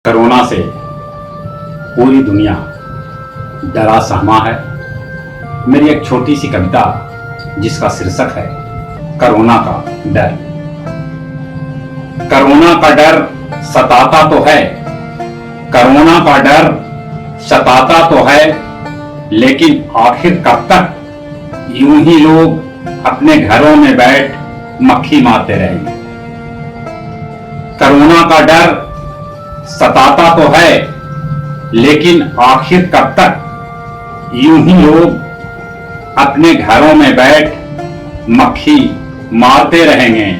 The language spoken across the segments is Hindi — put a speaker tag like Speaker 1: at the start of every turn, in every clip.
Speaker 1: कोरोना से पूरी दुनिया डरा सहमा है। मेरी एक छोटी सी कविता जिसका शीर्षक है कोरोना का डर। कोरोना का डर सताता तो है, कोरोना का डर सताता तो है, लेकिन आखिर कब तक यूं ही लोग अपने घरों में बैठ मक्खी मारते रहेंगे। कोरोना का डर सताता तो है, लेकिन आखिर कब तक यूं ही लोग अपने घरों में बैठ मक्खी मारते रहेंगे।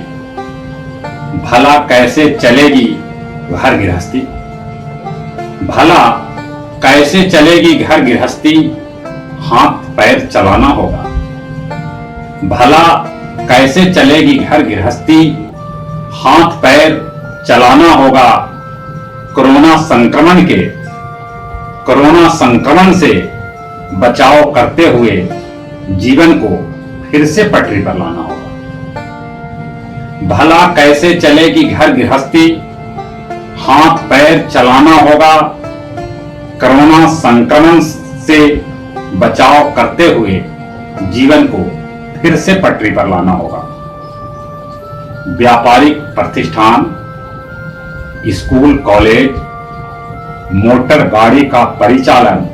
Speaker 1: भला कैसे चलेगी घर गृहस्थी, भला कैसे चलेगी घर गृहस्थी, हाथ पैर चलाना होगा। भला कैसे चलेगी घर गृहस्थी, हाथ पैर चलाना होगा। कोरोना संक्रमण से बचाव करते हुए जीवन को फिर से पटरी पर लाना होगा। भला कैसे चलेगी घर गृहस्थी, हाथ पैर चलाना होगा। कोरोना संक्रमण से बचाव करते हुए जीवन को फिर से पटरी पर लाना होगा। व्यापारिक प्रतिष्ठान, स्कूल कॉलेज, मोटर गाड़ी का परिचालन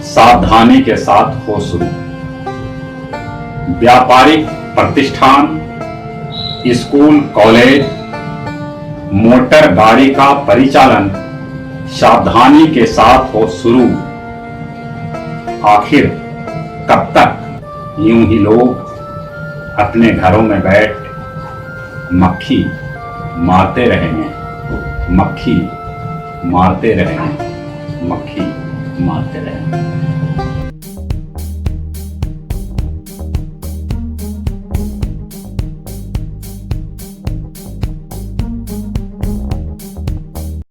Speaker 1: सावधानी के साथ हो शुरू। व्यापारिक प्रतिष्ठान, स्कूल कॉलेज, मोटर गाड़ी का परिचालन सावधानी के साथ हो शुरू। आखिर कब तक यूं ही लोग अपने घरों में बैठ मक्खी मारते रहेंगे, मक्खी मारते रहेंगे, मक्खी मारते रहेंगे।